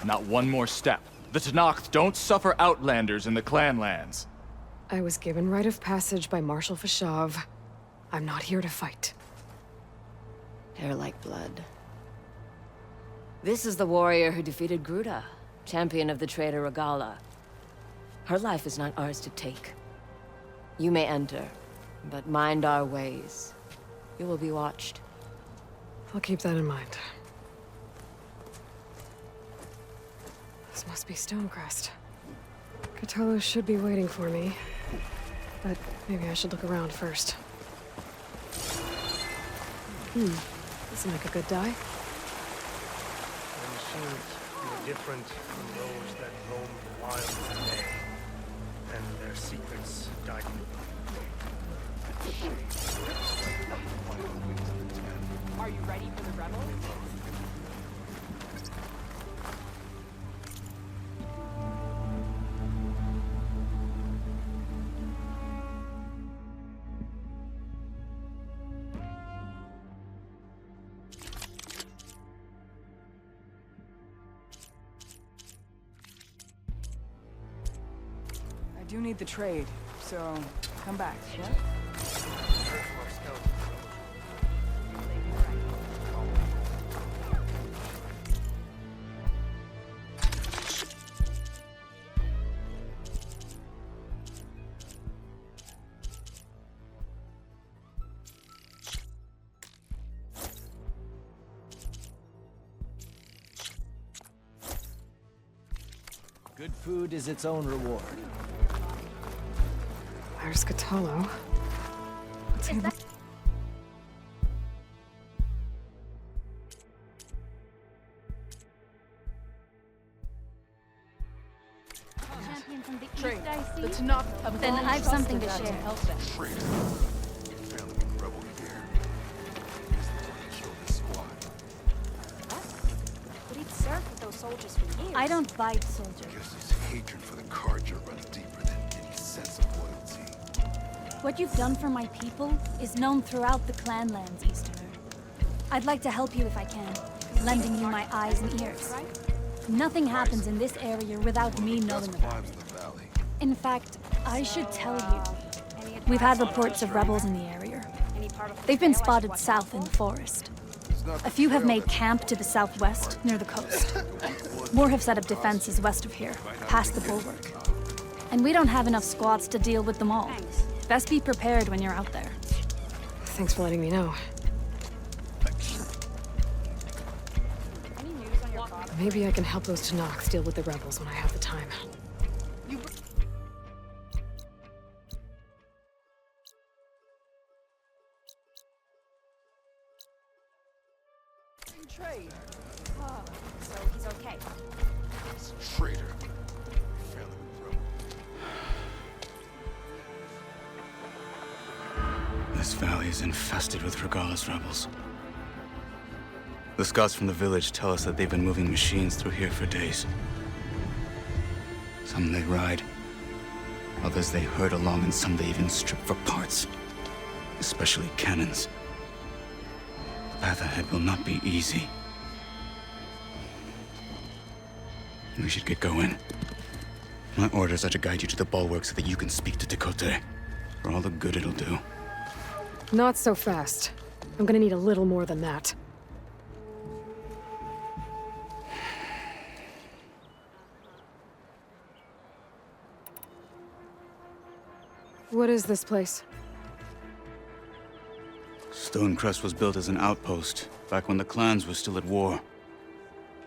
Not one more step. The Tenakth don't suffer outlanders in the clan lands. I was given rite of passage by Marshal Fashav. I'm not here to fight. Hair like blood. This is the warrior who defeated Gruda, champion of the traitor Regala. Her life is not ours to take. You may enter, but mind our ways. You will be watched. I'll keep that in mind. This must be Stonecrest. Cthulhu should be waiting for me, but maybe I should look around first. This will make a good die. The machines were different from those that roam the wild today, and their secrets died. Are you ready for the rebels? I do need the trade, so come back, yeah? Good food is its own reward. There's Cthulhu. Let's see. Champion from the east, Trade. I see. The Tenakth have Then long I've something to trusted share. that help them. Traitor. Family rebel here. He's the one who killed this squad. But he'd served with those soldiers for years. I don't fight soldiers. Guess his hatred for the Carja runs deeper than any sense of loyalty. What you've done for my people is known throughout the clan lands, Easterner. I'd like to help you if I can, lending you my eyes and ears. Nothing happens in this area without me knowing Best about vibes it. in the valley. In fact, I should tell you. We've had reports of rebels in the area. They've been spotted south in the forest. It's not A few have the made trail that- camp to the southwest, near the coast. More have set up defenses west of here, past the bulwark. And we don't have enough squads to deal with them all. Best be prepared when you're out there. Thanks for letting me know. Maybe I can help those Tenakth deal with the rebels when I have the time. Trade. So he's okay. He's a traitor. Family rebel. This valley is infested with Regala's rebels. The scouts from the village tell us that they've been moving machines through here for days. Some they ride, others they herd along, and some they even strip for parts, especially cannons. The path ahead will not be easy. We should get going. My orders are to guide you to the bulwark so that you can speak to Tekote, for all the good it'll do. Not so fast. I'm gonna need a little more than that. What is this place? Stonecrest was built as an outpost, back when the clans were still at war.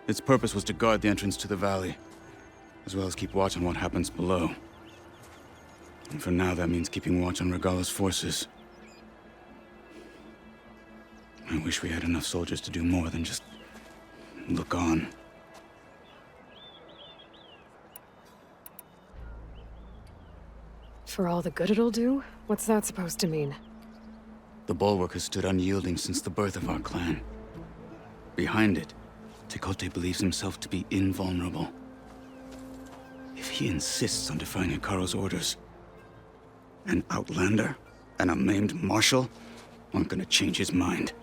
Its purpose was to guard the entrance to the valley, as well as keep watch on what happens below. And for now, that means keeping watch on Regala's forces. I wish we had enough soldiers to do more than just look on. For all the good it'll do? What's that supposed to mean? The bulwark has stood unyielding since the birth of our clan. Behind it, Tekote believes himself to be invulnerable. If he insists on defying Hikaru's orders, an outlander and a maimed marshal aren't gonna change his mind.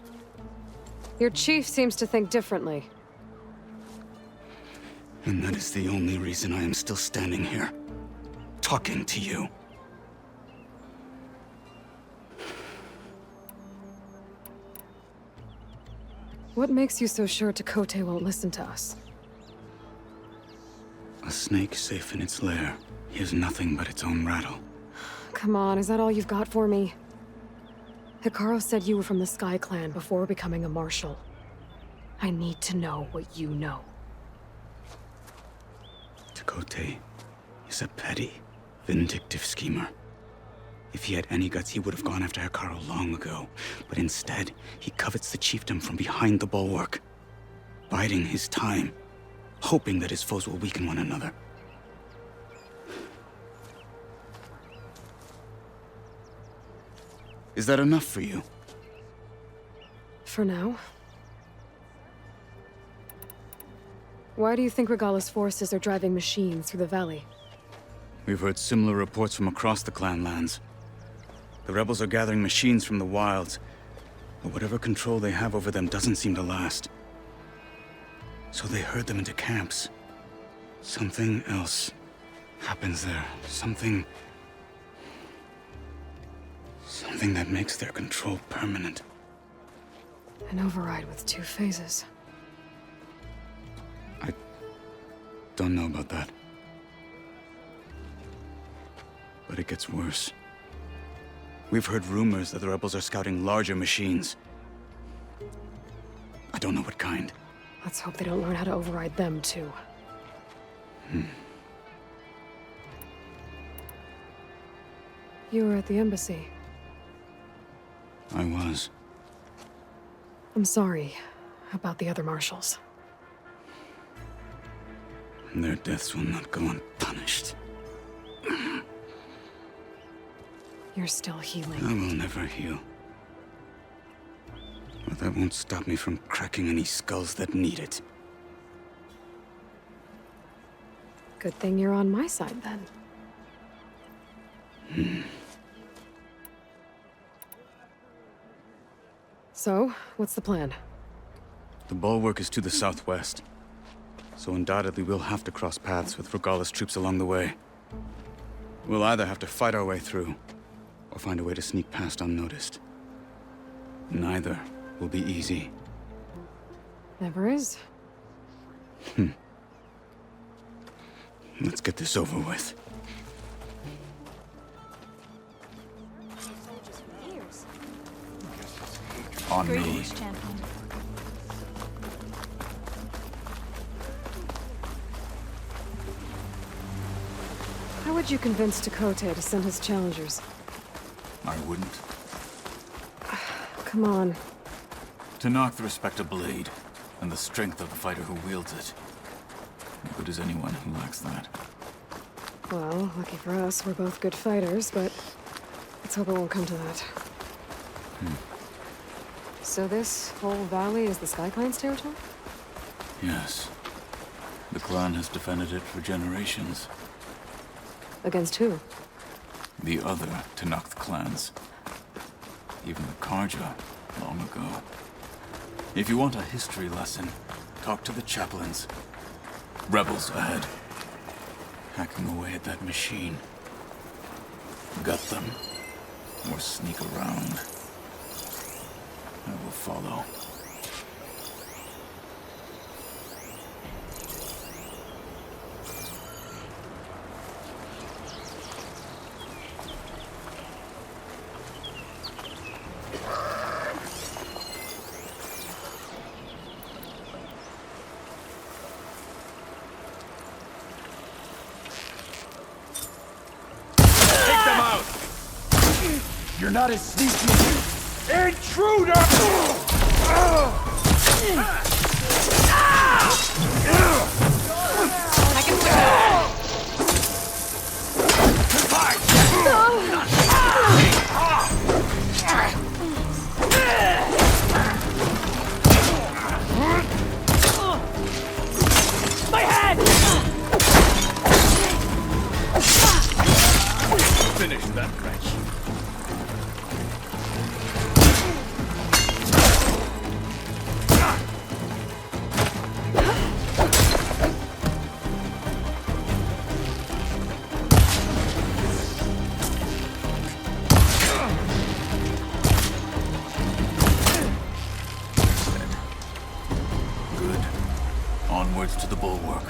Your chief seems to think differently. And that is the only reason I am still standing here, talking to you. What makes you so sure Tekote won't listen to us? A snake safe in its lair hears nothing but its own rattle. Come on, is that all you've got for me? Hikaru said you were from the Sky Clan before becoming a marshal. I need to know what you know. Tekote is a petty, vindictive schemer. If he had any guts, he would have gone after Hikaru long ago. But instead, he covets the chiefdom from behind the bulwark, biding his time, hoping that his foes will weaken one another. Is that enough for you? For now. Why do you think Regala's forces are driving machines through the valley? We've heard similar reports from across the clan lands. The rebels are gathering machines from the wilds, but whatever control they have over them doesn't seem to last. So they herd them into camps. Something else happens there. Something that makes their control permanent. An override with 2 phases. I don't know about that. But it gets worse. We've heard rumors that the rebels are scouting larger machines. I don't know what kind. Let's hope they don't learn how to override them, too. You were at the embassy. I was. I'm sorry about the other marshals. Their deaths will not go unpunished. You're still healing. I will never heal. But that won't stop me from cracking any skulls that need it. Good thing you're on my side, then. So, what's the plan? The bulwark is to the southwest, so undoubtedly we'll have to cross paths with Regala's troops along the way. We'll either have to fight our way through, or find a way to sneak past unnoticed. Neither will be easy. Never is. Let's get this over with. On me. Greetings, champion. How would you convince Tekote to send his challengers? I wouldn't. Come on. To knock the respect of blade, and the strength of the fighter who wields it. How good is anyone who lacks that? Well, lucky for us, we're both good fighters, but let's hope it won't come to that. So this whole valley is the Sky Clan's territory? Yes. The clan has defended it for generations. Against who? The other Tenakth clans. Even the Karja, long ago. If you want a history lesson, talk to the chaplains. Rebels ahead. Hacking away at that machine. Gut them. Or sneak around. I will follow. You're not as sneaky as you. Intruder! I can do it! My head! Finish that wretch. entrance to the bulwark.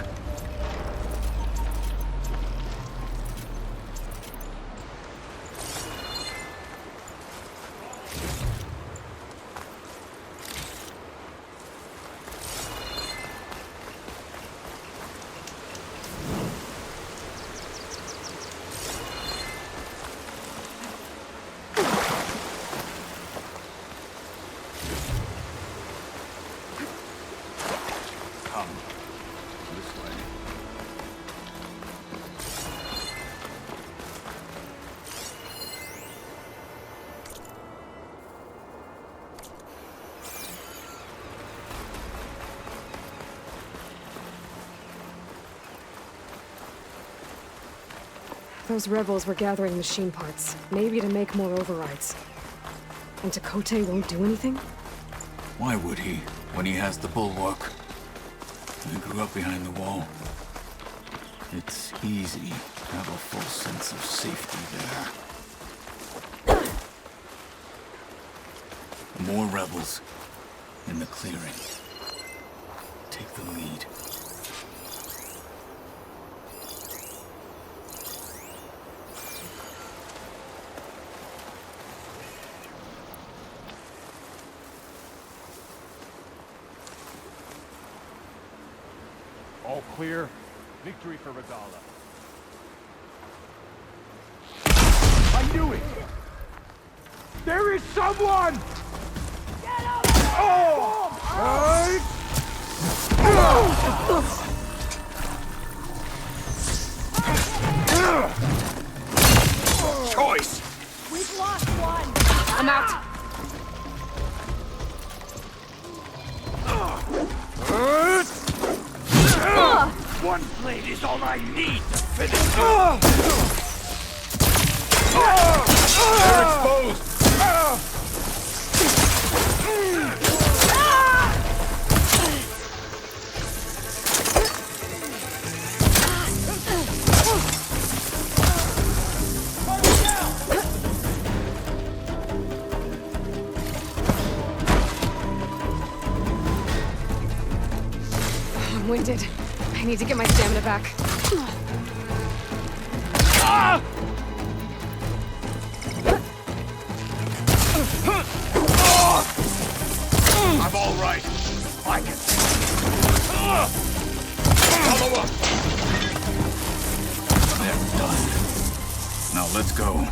Come. This way. Those rebels were gathering machine parts, maybe to make more overrides. And Tekote won't do anything? Why would he, when he has the bulwark? I grew up behind the wall. It's easy to have a full sense of safety there. More rebels in the clearing. Take the lead. All clear. Victory for Regala. I knew it! There is someone! Get over Choice! We've lost one. I'm out! One blade is all I need to finish it! They're exposed! I'm winded. I need to get my stamina back. I'm all right. I can. Follow up. They're done. Now let's go.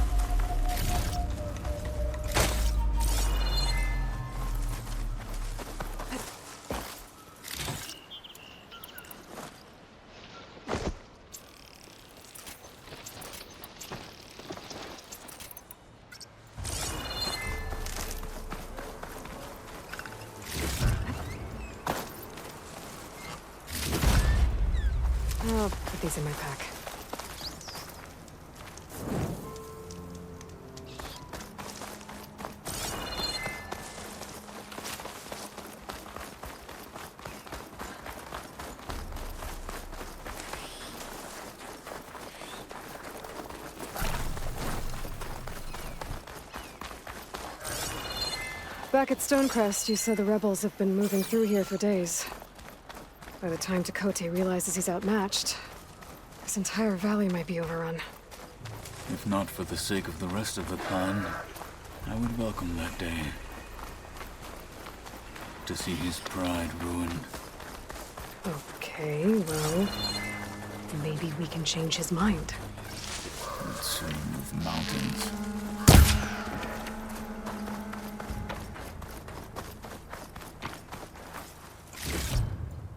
I'll put these in my pack. Back at Stonecrest, you said the rebels have been moving through here for days. By the time Tekote realizes he's outmatched, this entire valley might be overrun. If not for the sake of the rest of the clan, I would welcome that day. To see his pride ruined. Okay, well, maybe we can change his mind. Would soon move mountains.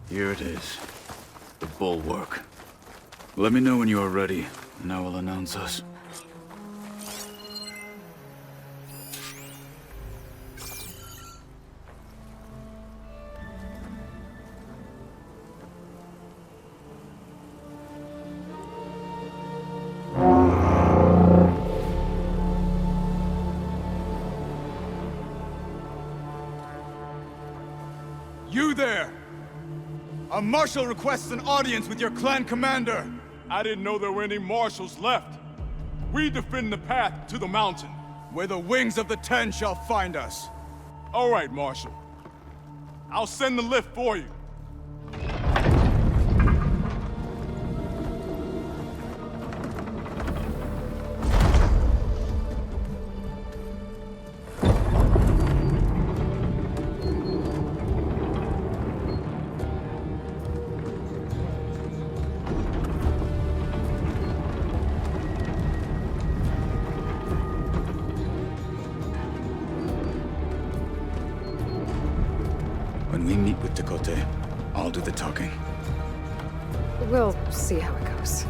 Here it is. The bulwark. Let me know when you are ready, and I will announce us. You there! A marshal requests an audience with your clan commander! I didn't know there were any marshals left. We defend the path to the mountain. Where the wings of the Ten shall find us. All right, Marshal. I'll send the lift for you. When we meet with Tekote, I'll do the talking. We'll see how it goes.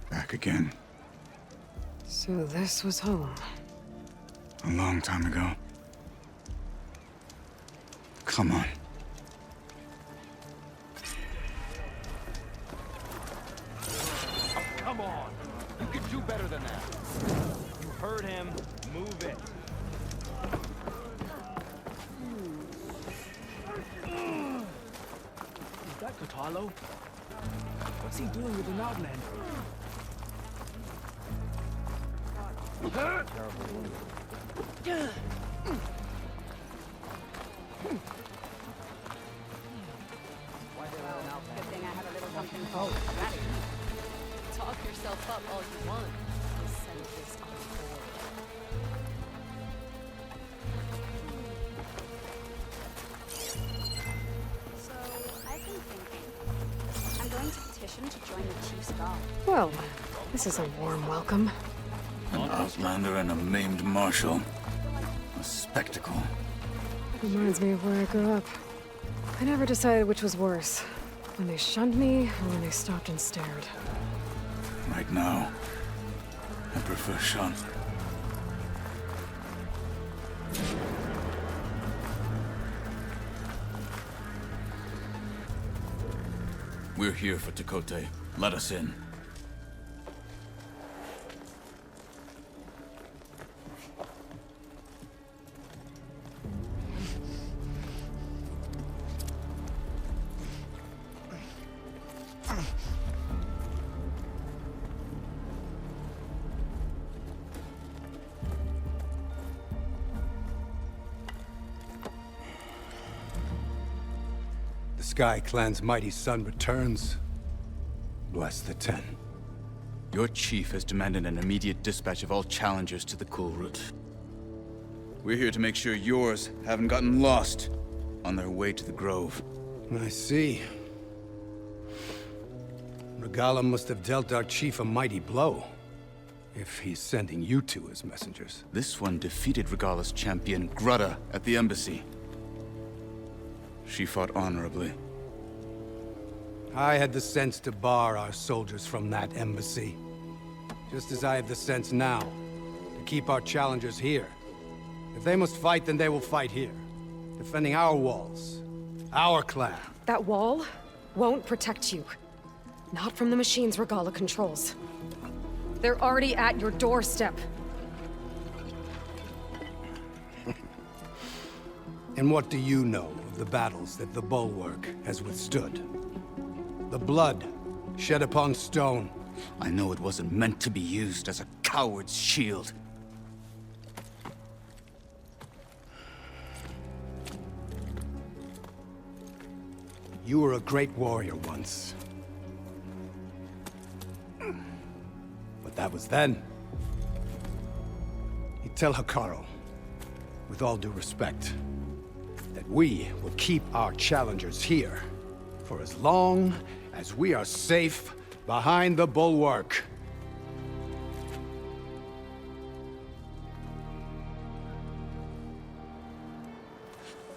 Back again. So this was home. A long time ago. Come on. Come on! You can do better than that. You heard him. Move it. Is that Kotallo? What's he doing with an outlander? Good thing I have a little something for Talk yourself up all you want. I'll send this on board. So, I've been thinking. I'm going to petition to join the Chief's Guard. Well, this is a warm welcome. An outlander and a maimed marshal. A spectacle. Reminds me of where I grew up. I never decided which was worse. When they shunned me, or when they stopped and stared. Right now, I prefer Sean. We're here for Tekote. Let us in. The Sky Clan's mighty son returns. Bless the Ten. Your chief has demanded an immediate dispatch of all challengers to the Cool Route. We're here to make sure yours haven't gotten lost on their way to the Grove. I see. Regala must have dealt our chief a mighty blow, if he's sending you two as messengers. This one defeated Regala's champion, Grudda, at the embassy. She fought honorably. I had the sense to bar our soldiers from that embassy. Just as I have the sense now, to keep our challengers here. If they must fight, then they will fight here. Defending our walls. Our clan. That wall won't protect you. Not from the machines Regala controls. They're already at your doorstep. And what do you know of the battles that the Bulwark has withstood? The blood shed upon stone. I know it wasn't meant to be used as a coward's shield. You were a great warrior once. But that was then. You tell Hikaru, with all due respect, that we will keep our challengers here for as long as we are safe behind the Bulwark.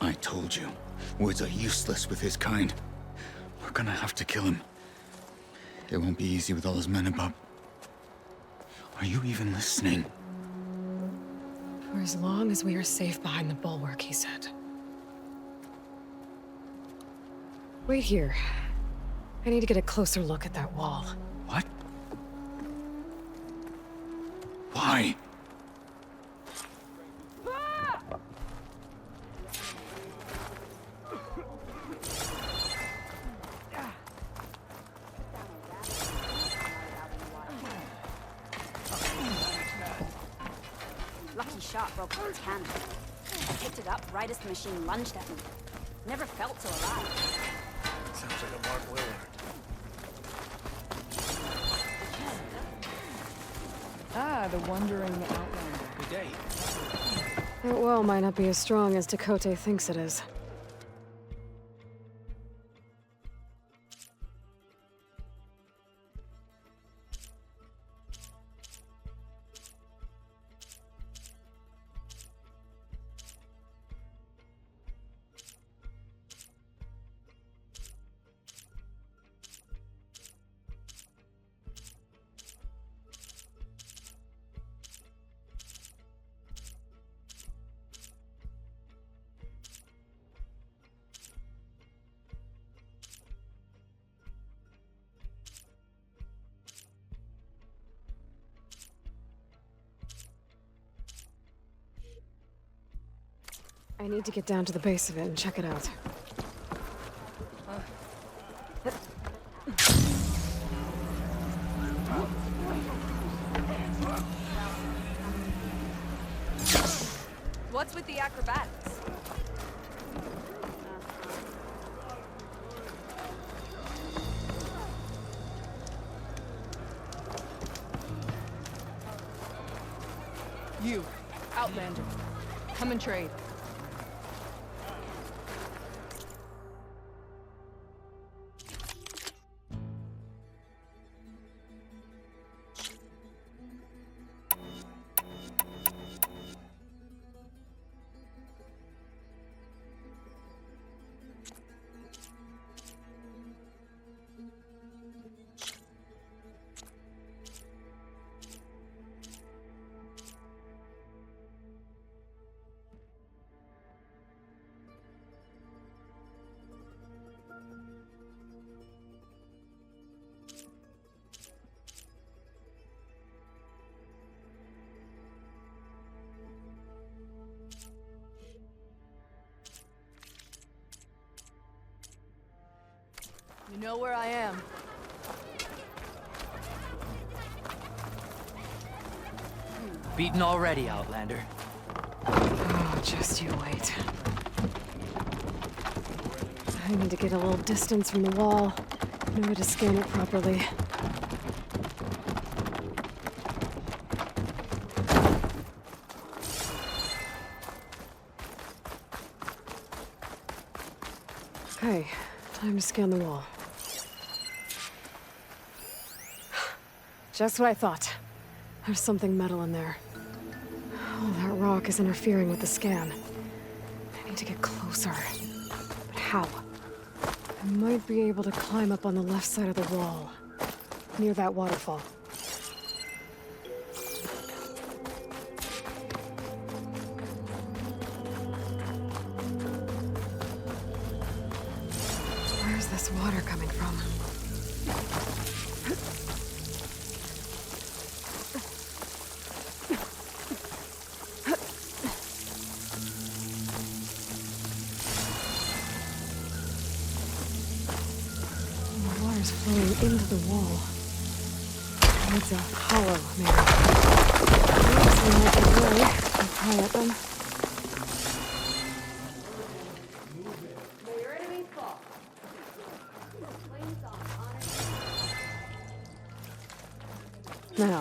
I told you, words are useless with his kind. We're gonna have to kill him. It won't be easy with all his men about. Are you even listening? For as long as we are safe behind the bulwark, he said. Wait here. I need to get a closer look at that wall. What? Why? Lucky shot broke its hand. I picked it up right as the machine lunged at me. Never felt so alive. Sounds like a Mark Willard. Ah, the wandering outlander. Good day. That well might not be as strong as Dakota thinks it is. I need to get down to the base of it and check it out. What's with the acrobatics? You, Outlander. Come and trade. You know where I am. Beaten already, Outlander. Oh, just you wait. I need to get a little distance from the wall in order to scan it properly. Okay, time to scan the wall. Just what I thought. There's something metal in there. Oh, that rock is interfering with the scan. I need to get closer. But how? I might be able to climb up on the left side of the wall, near that waterfall. Where's this water coming from? Flowing into the wall. It's a hollow, maybe. Looks like a way to pry at them. Now,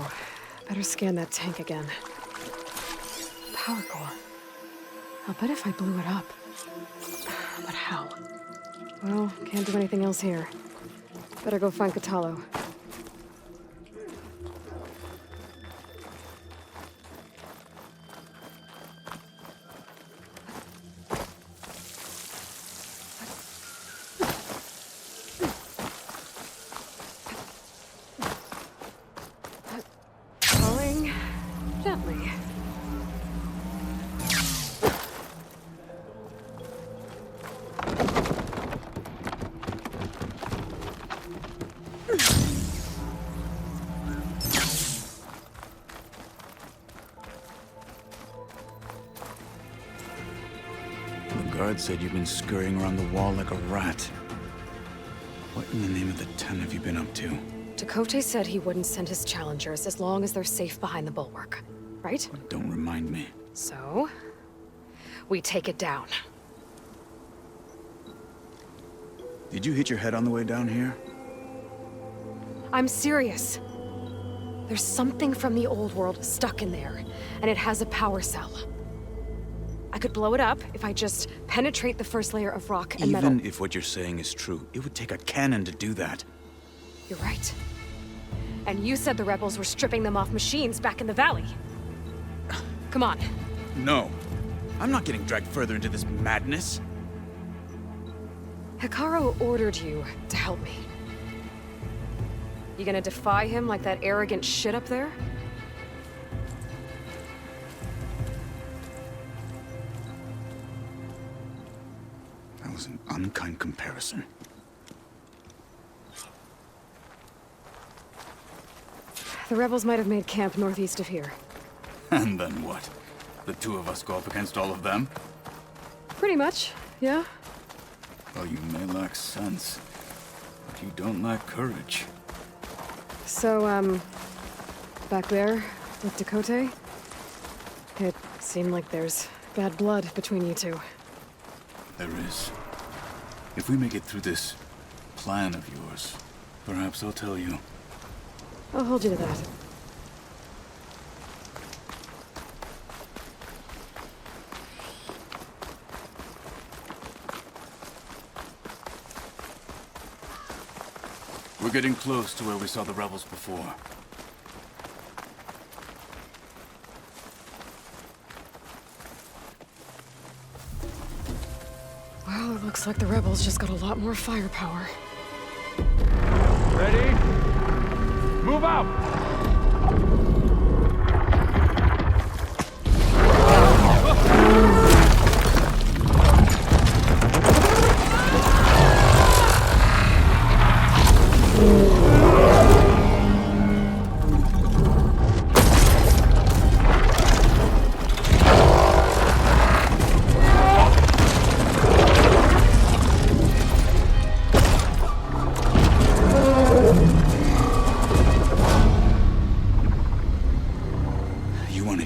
better scan that tank again. Power core. I'll bet if I blew it up. But how? Well, can't do anything else here. Better go find Catalo. Falling gently. The guard said you've been scurrying around the wall like a rat. What in the name of the ten have you been up to? Dakota said he wouldn't send his challengers as long as they're safe behind the bulwark, right? Don't remind me. So, we take it down. Did you hit your head on the way down here? I'm serious. There's something from the old world stuck in there, and it has a power cell. I could blow it up if I just penetrate the first layer of rock and metal. Even if what you're saying is true, it would take a cannon to do that. You're right. And you said the rebels were stripping them off machines back in the valley. Come on. No. I'm not getting dragged further into this madness. Hikaru ordered you to help me. You gonna defy him like that arrogant shit up there? That was an unkind comparison. The rebels might have made camp northeast of here. And then what? The two of us go up against all of them? Pretty much, yeah. Well, you may lack sense, but you don't lack courage. So, back there, with Dakota, it seemed like there's bad blood between you two. There is. If we make it through this plan of yours, perhaps I'll tell you. I'll hold you to that. We're getting close to where we saw the rebels before. Well, it looks like the rebels just got a lot more firepower. Ready? Move out!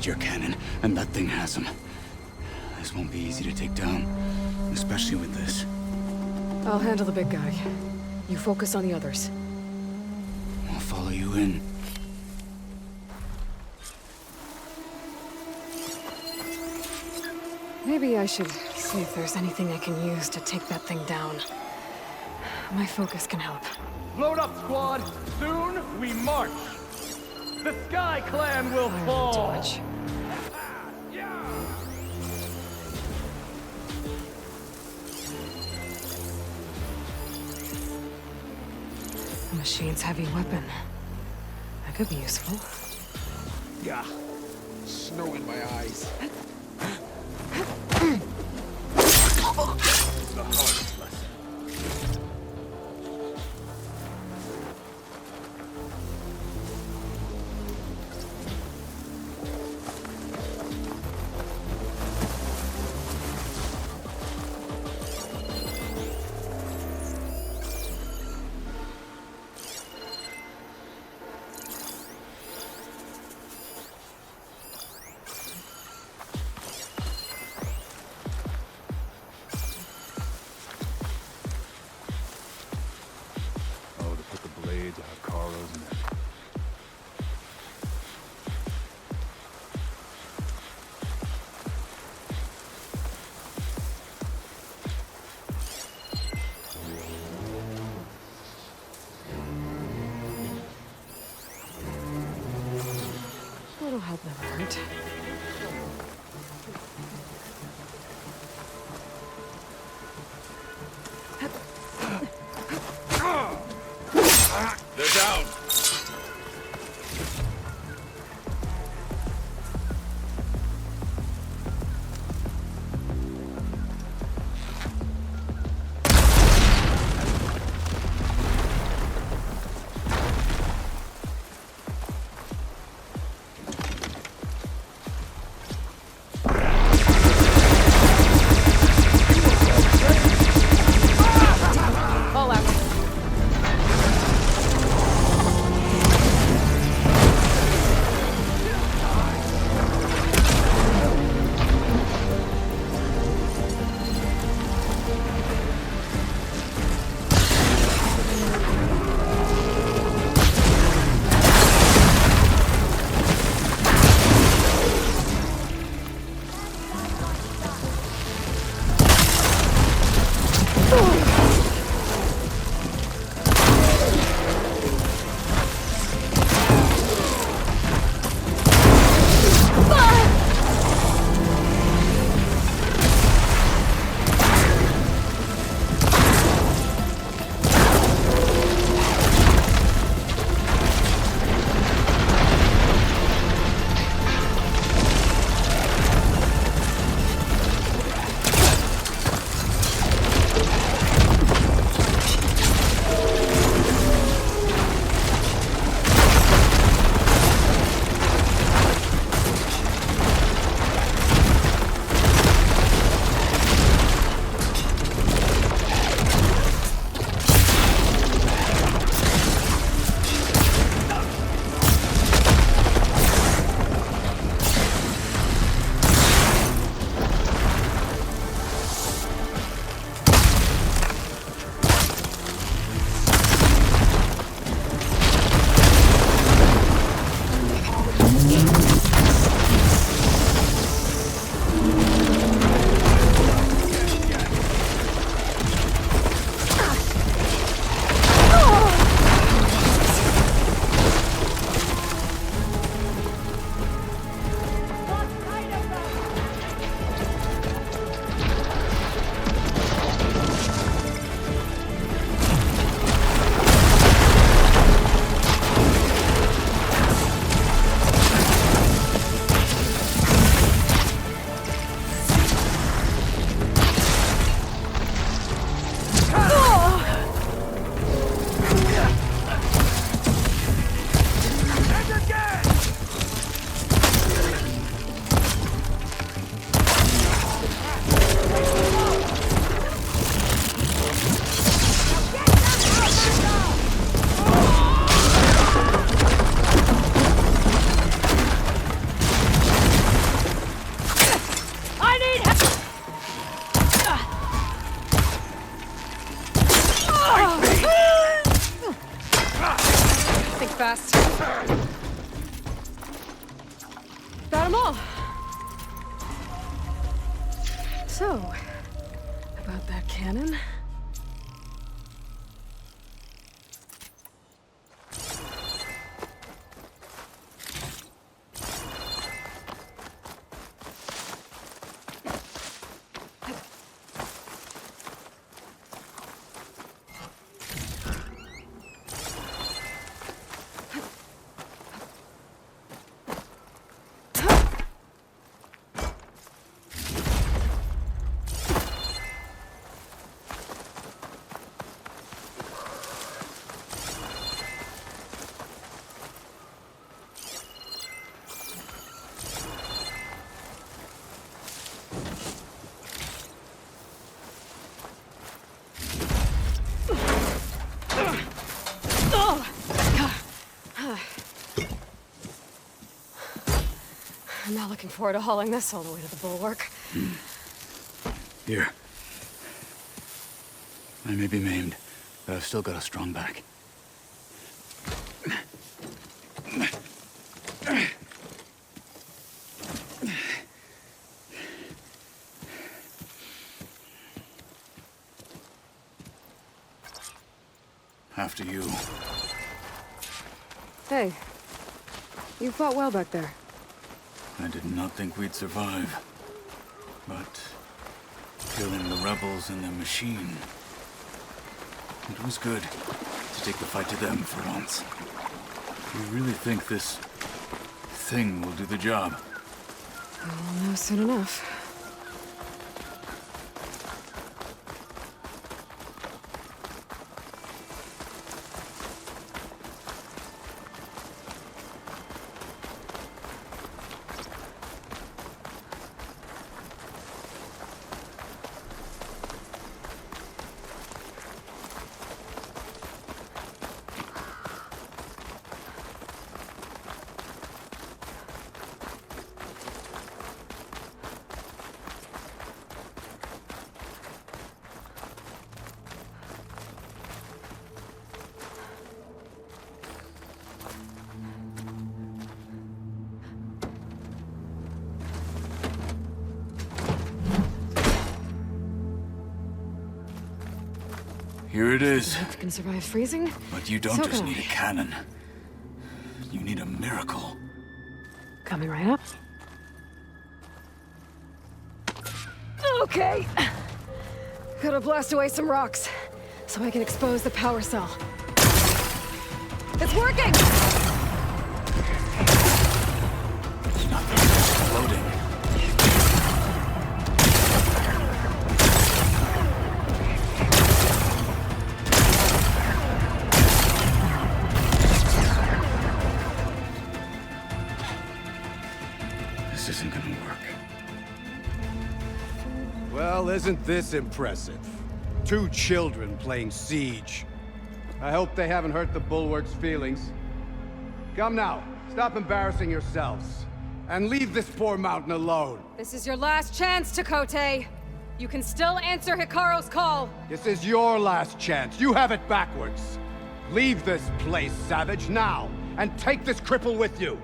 Your cannon, and that thing has him. This won't be easy to take down, especially with this. I'll handle the big guy. You focus on the others. I'll follow you in. Maybe I should see if there's anything I can use to take that thing down. My focus can help. Load up, squad! Soon we march! The Sky Clan will fall! Dodge. The machine's heavy weapon. That could be useful. Yeah. Snow in my eyes. The hardest lesson. Little help never hurt. They're down. So, about that cannon? I'm not looking forward to hauling this all the way to the bulwark. Here. I may be maimed, but I've still got a strong back. After you. Hey, you fought well back there. I did not think we'd survive. But killing the rebels and their machine, it was good to take the fight to them for once. You really think this thing will do the job? We'll know soon enough. Here it is. If you can survive freezing, But you don't so just can need I. a cannon. You need a miracle. Coming right up. Okay. Gotta blast away some rocks, so I can expose the power cell. It's working! Loading. This isn't gonna work. Well, isn't this impressive? 2 children playing siege. I hope they haven't hurt the Bulwark's feelings. Come now, stop embarrassing yourselves. And leave this poor mountain alone. This is your last chance, Takote. You can still answer Hikaru's call. This is your last chance. You have it backwards. Leave this place, Savage, now, and take this cripple with you.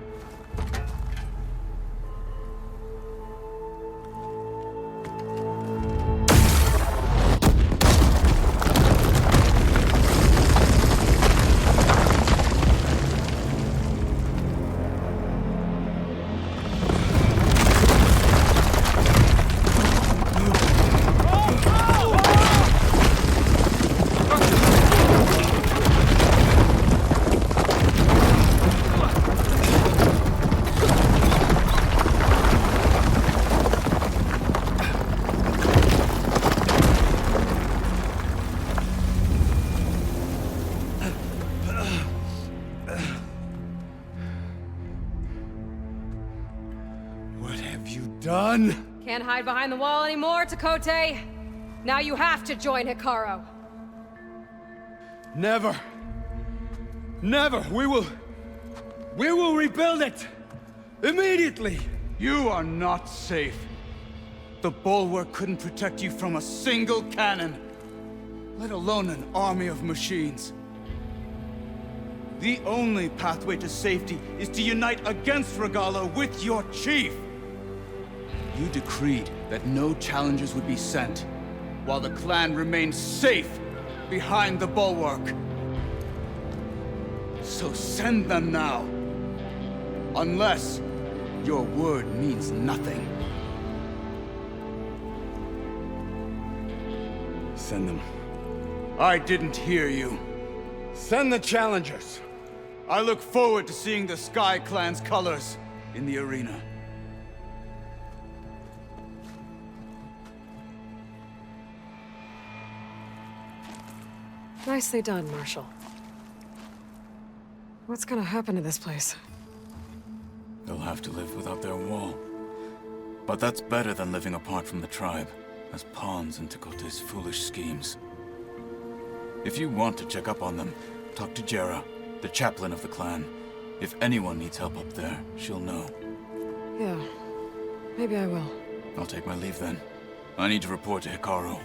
Done? Can't hide behind the wall anymore, Takote. Now you have to join Hikaru. Never. Never. We will rebuild it. Immediately. You are not safe. The Bulwark couldn't protect you from a single cannon, let alone an army of machines. The only pathway to safety is to unite against Regala with your chief. You decreed that no challengers would be sent, while the clan remained safe behind the bulwark. So send them now. Unless your word means nothing. Send them. I didn't hear you. Send the challengers. I look forward to seeing the Sky Clan's colors in the arena. Nicely done, Marshal. What's gonna happen to this place? They'll have to live without their wall. But that's better than living apart from the tribe, as pawns in Tekote's foolish schemes. If you want to check up on them, talk to Jera, the chaplain of the clan. If anyone needs help up there, she'll know. Yeah, maybe I will. I'll take my leave then. I need to report to Hikaru.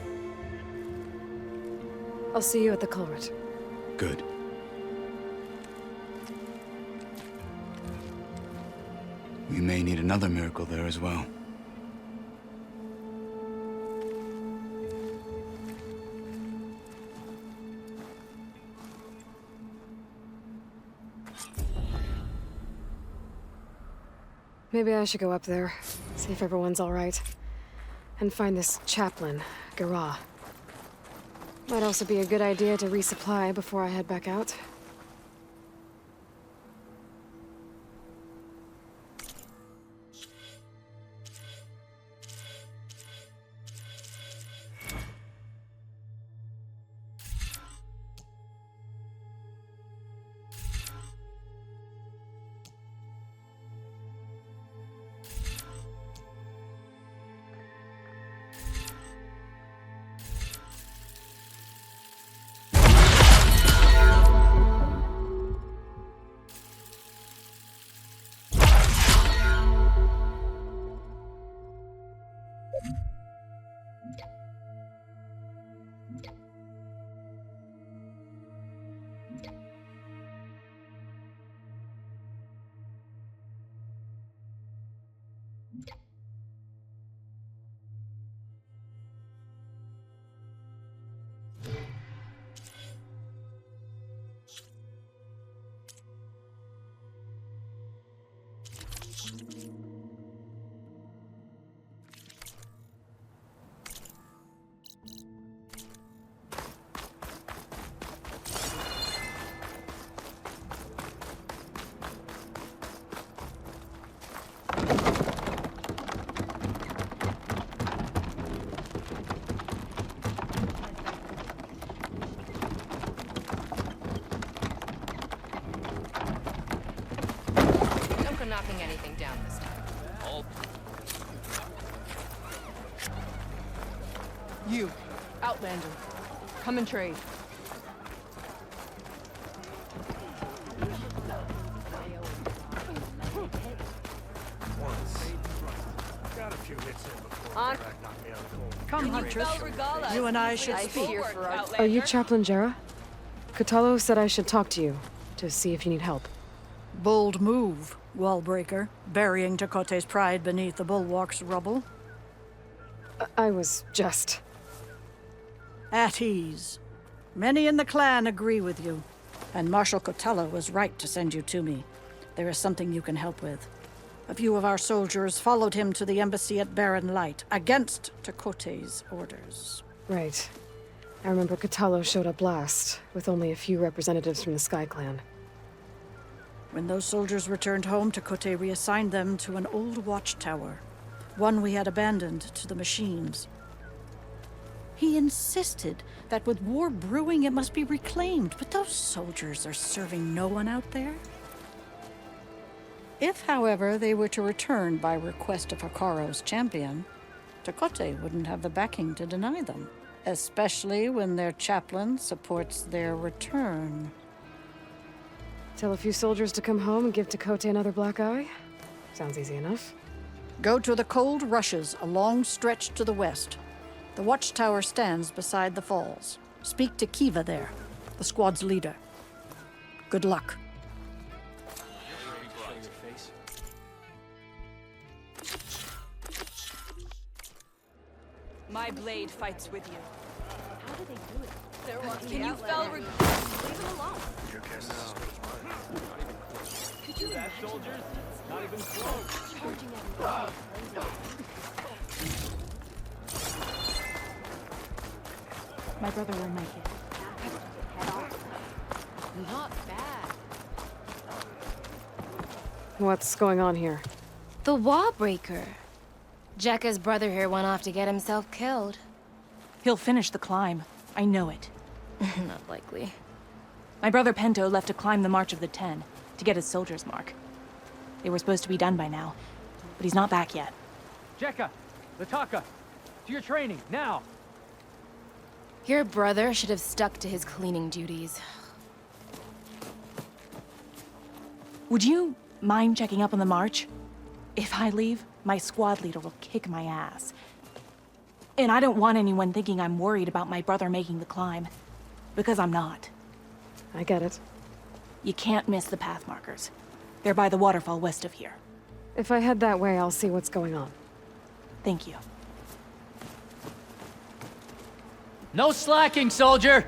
I'll see you at the culvert. Good. We may need another miracle there as well. Maybe I should go up there, see if everyone's all right. And find this chaplain, Gara. Might also be a good idea to resupply before I head back out. Knocking anything down this time. You, Outlander, come and trade. Got a few hits in before Barak knocked me out cold. Come, Huntress. You and I should speak. Are you Chaplain Jera? Kotalo said I should talk to you, to see if you need help. Bold move, Wallbreaker, burying Tekote's pride beneath the bulwark's rubble. I was just... At ease. Many in the clan agree with you, and Marshal Kotalo was right to send you to me. There is something you can help with. A few of our soldiers followed him to the embassy at Barren Light, against Tekote's orders. Right. I remember Kotalo showed up last, with only a few representatives from the Sky Clan. When those soldiers returned home, Tekote reassigned them to an old watchtower, one we had abandoned to the machines. He insisted that with war brewing it must be reclaimed, but those soldiers are serving no one out there. If, however, they were to return by request of Hikaru's champion, Tekote wouldn't have the backing to deny them, especially when their chaplain supports their return. Tell a few soldiers to come home and give Tekote another black eye? Sounds easy enough. Go to the cold rushes, a long stretch to the west. The watchtower stands beside the falls. Speak to Kiva there, the squad's leader. Good luck. My blade fights with you. How do they do it? They're walking Can you fell Outlander. Leave them alone. Your guess is as good as mine. Not even close. Could you That imagine soldiers? Not even close. charging everyone? My brother will make it. Head on. Not bad. What's going on here? The Wallbreaker. Jekka's brother here went off to get himself killed. He'll finish the climb. I know it. Not likely. My brother Pento left to climb the March of the Ten, to get his soldier's mark. They were supposed to be done by now, but he's not back yet. Jekka! Lataka! To your training, now! Your brother should have stuck to his cleaning duties. Would you mind checking up on the march? If I leave, my squad leader will kick my ass. And I don't want anyone thinking I'm worried about my brother making the climb. Because I'm not. I get it. You can't miss the path markers. They're by the waterfall west of here. If I head that way, I'll see what's going on. Thank you. No slacking, soldier!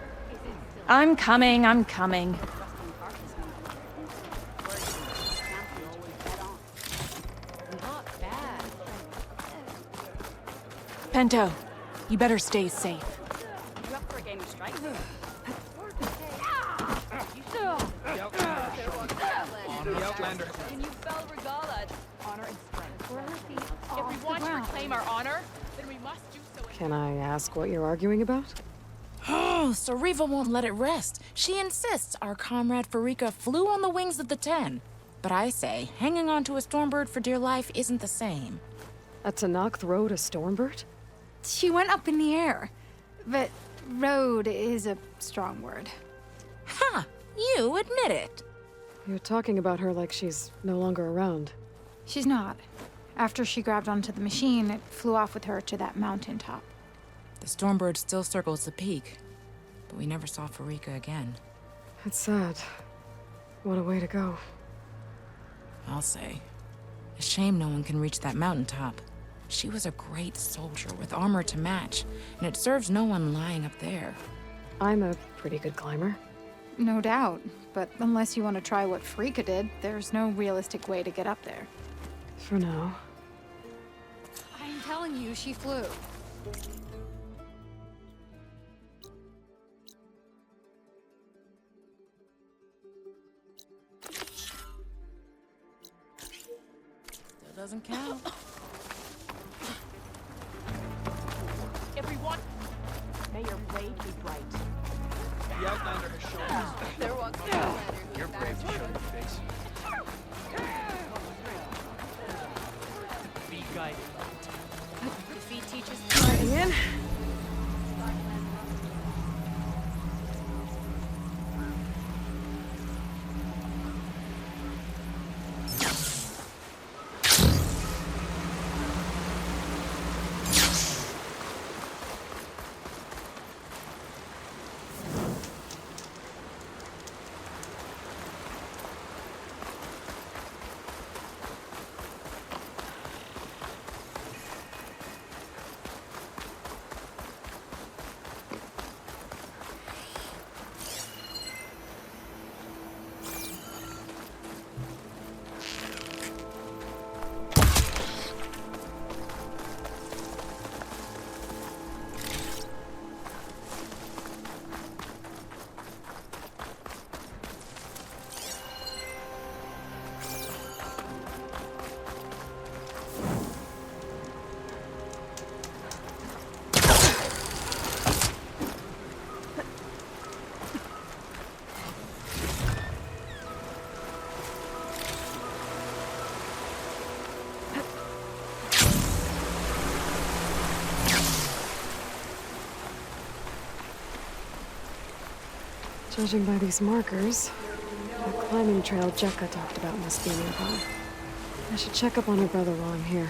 I'm coming, I'm coming. Not bad. Pento, you better stay safe. You up for a game of strikes? The Outlander. Can you fell Regala? Honor and strength. If we want to reclaim our honor, then we must do so. Can I ask what you're arguing about? Oh, Sariva won't let it rest. She insists our comrade Farika flew on the wings of the Ten. But I say, hanging on to a Stormbird for dear life isn't the same. A Tanakh rode a Stormbird? She went up in the air. But rode is a strong word. Ha! You admit it. You're talking about her like she's no longer around. She's not. After she grabbed onto the machine, it flew off with her to that mountaintop. The Stormbird still circles the peak, but we never saw Farika again. It's sad. What a way to go. I'll say. A shame no one can reach that mountaintop. She was a great soldier with armor to match, and it serves no one lying up there. I'm a pretty good climber. No doubt. But unless you want to try what Farika did, there's no realistic way to get up there. For now. I'm telling you, she flew. Still doesn't count. Everyone, may your blade be bright. The Outlander has shown us. There walks the Outlander. You're brave to show your face. Be guided. Defeat teaches. Sliding in. Judging by these markers, the climbing trail Jekka talked about must be nearby. I should check up on her brother while I'm here.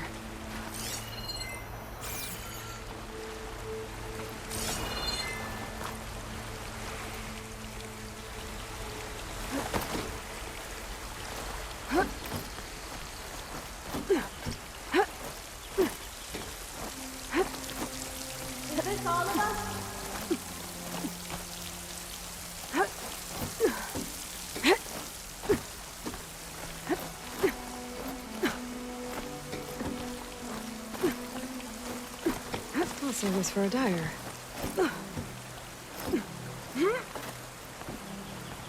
Service for a dyer.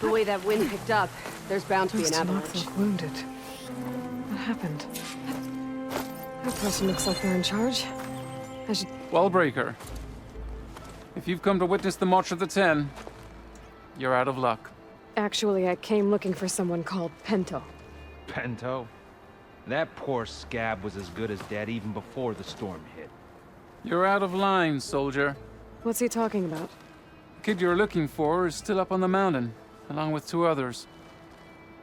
The way that wind picked up, there's bound to be an avalanche. Knox wounded. What happened? That person looks like they're in charge. I should... Wallbreaker. If you've come to witness the March of the Ten, you're out of luck. Actually, I came looking for someone called Pento. Pento? That poor scab was as good as dead even before the storm hit. You're out of line, soldier. What's he talking about? The kid you're looking for is still up on the mountain, along with 2 others.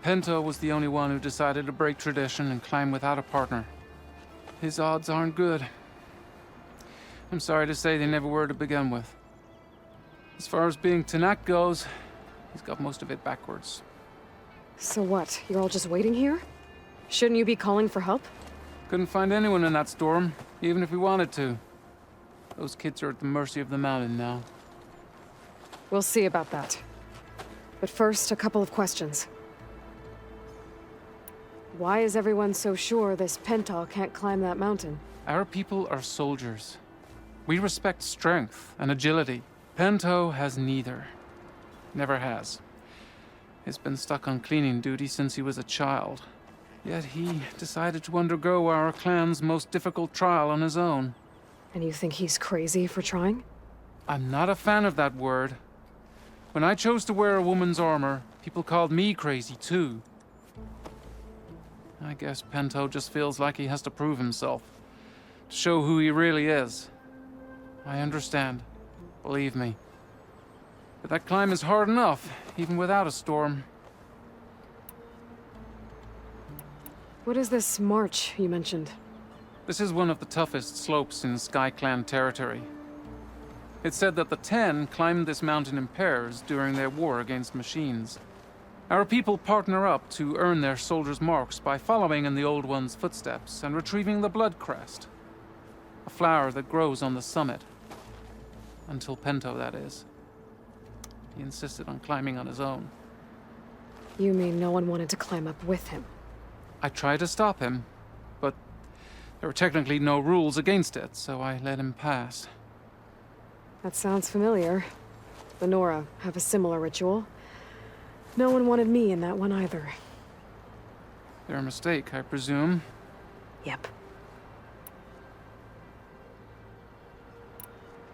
Pento was the only one who decided to break tradition and climb without a partner. His odds aren't good. I'm sorry to say they never were to begin with. As far as being Tanak goes, he's got most of it backwards. So what? You're all just waiting here? Shouldn't you be calling for help? Couldn't find anyone in that storm, even if we wanted to. Those kids are at the mercy of the mountain now. We'll see about that. But first, a couple of questions. Why is everyone so sure this Pental can't climb that mountain? Our people are soldiers. We respect strength and agility. Pento has neither. Never has. He's been stuck on cleaning duty since he was a child. Yet he decided to undergo our clan's most difficult trial on his own. And you think he's crazy for trying? I'm not a fan of that word. When I chose to wear a woman's armor, people called me crazy too. I guess Pento just feels like he has to prove himself, to show who he really is. I understand, believe me. But that climb is hard enough, even without a storm. What is this march you mentioned? This is one of the toughest slopes in Sky Clan territory. It's said that the Ten climbed this mountain in pairs during their war against machines. Our people partner up to earn their soldiers' marks by following in the Old One's footsteps and retrieving the Blood Crest, a flower that grows on the summit. Until Pento, that is. He insisted on climbing on his own. You mean no one wanted to climb up with him? I tried to stop him, but there were technically no rules against it, so I let him pass. That sounds familiar. The Nora have a similar ritual. No one wanted me in that one either. Their mistake, I presume. Yep.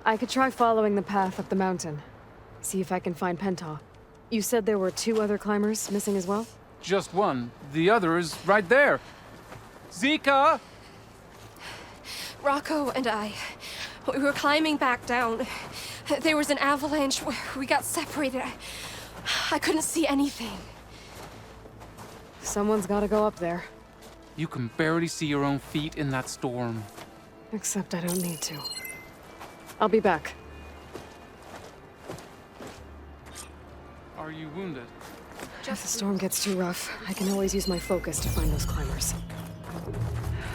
I could try following the path up the mountain. See if I can find Penta. You said there were 2 other climbers missing as well? Just one. The other is right there. Zika! Rocco and I, we were climbing back down. There was an avalanche. We got separated. I couldn't see anything. Someone's gotta go up there. You can barely see your own feet in that storm. Except I don't need to. I'll be back. Are you wounded? If the storm gets too rough, I can always use my focus to find those climbers.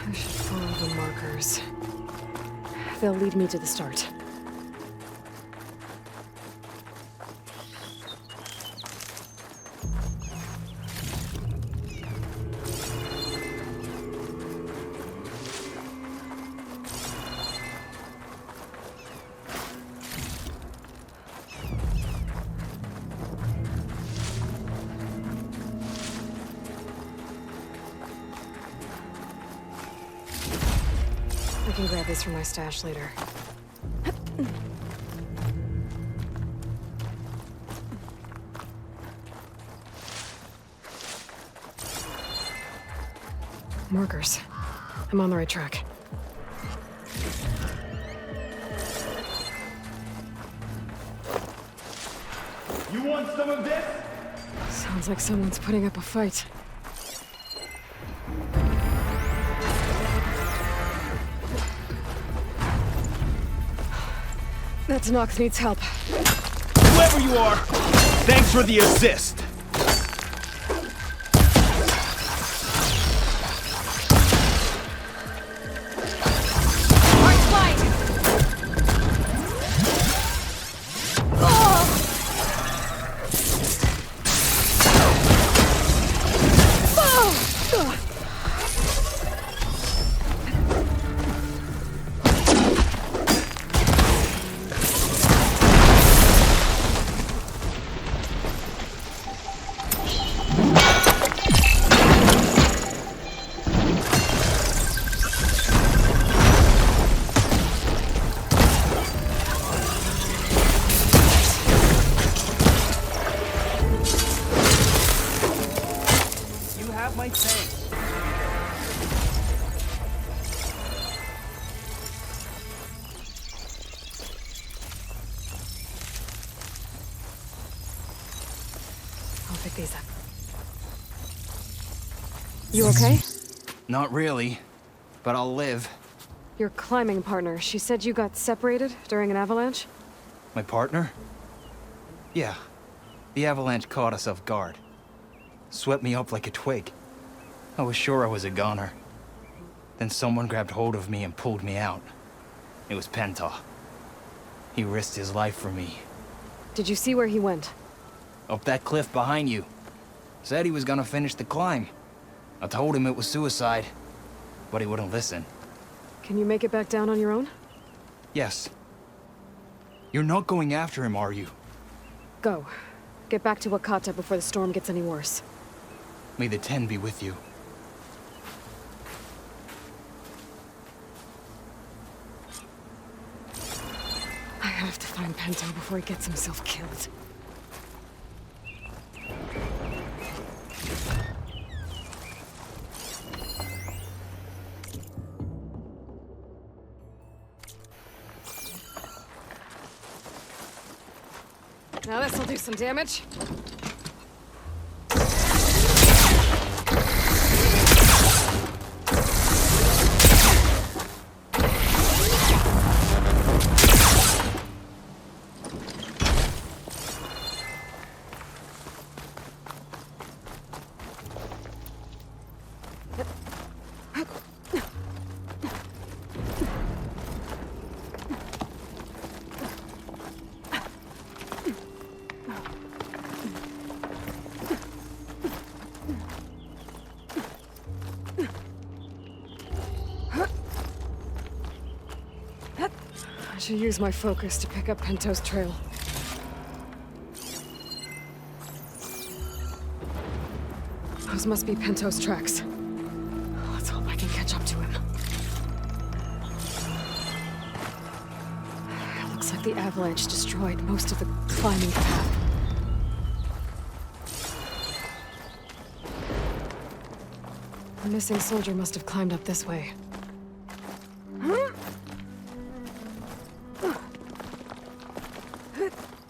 I should follow the markers. They'll lead me to the start. I can grab this from my stash later. Markers. I'm on the right track. You want some of this? Sounds like someone's putting up a fight. That Nox needs help. Whoever you are, thanks for the assist. pick these up. You okay? Not really, but I'll live. Your climbing partner, she said you got separated during an avalanche? My partner? Yeah. The avalanche caught us off guard. Swept me up like a twig. I was sure I was a goner. Then someone grabbed hold of me and pulled me out. It was Penta. He risked his life for me. Did you see where he went? Up that cliff behind you. Said he was gonna finish the climb. I told him it was suicide, but he wouldn't listen. Can you make it back down on your own? Yes. You're not going after him, are you? Go. Get back to Wakata before the storm gets any worse. May the Ten be with you. I have to find Pento before he gets himself killed. Now this'll do some damage. I should use my focus to pick up Pento's trail. Those must be Pento's tracks. Let's hope I can catch up to him. It looks like the avalanche destroyed most of the climbing path. The missing soldier must have climbed up this way.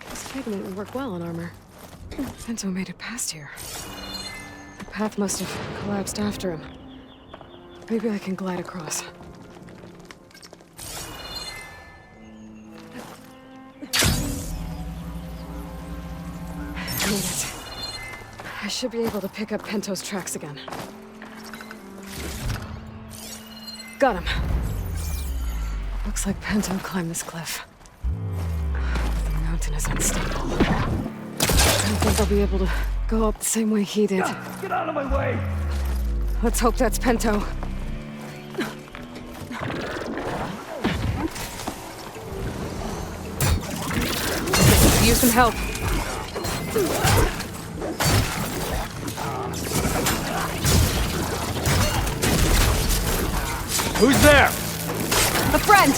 This pigment would work well on armor. Pento made it past here. The path must have collapsed after him. Maybe I can glide across. Made it. I should be able to pick up Pento's tracks again. Got him. Looks like Pento climbed this cliff. The mountain is unstable. I don't think I'll be able to go up the same way he did. Get out of my way! Let's hope that's Pento. Use some help. Who's there? A friend!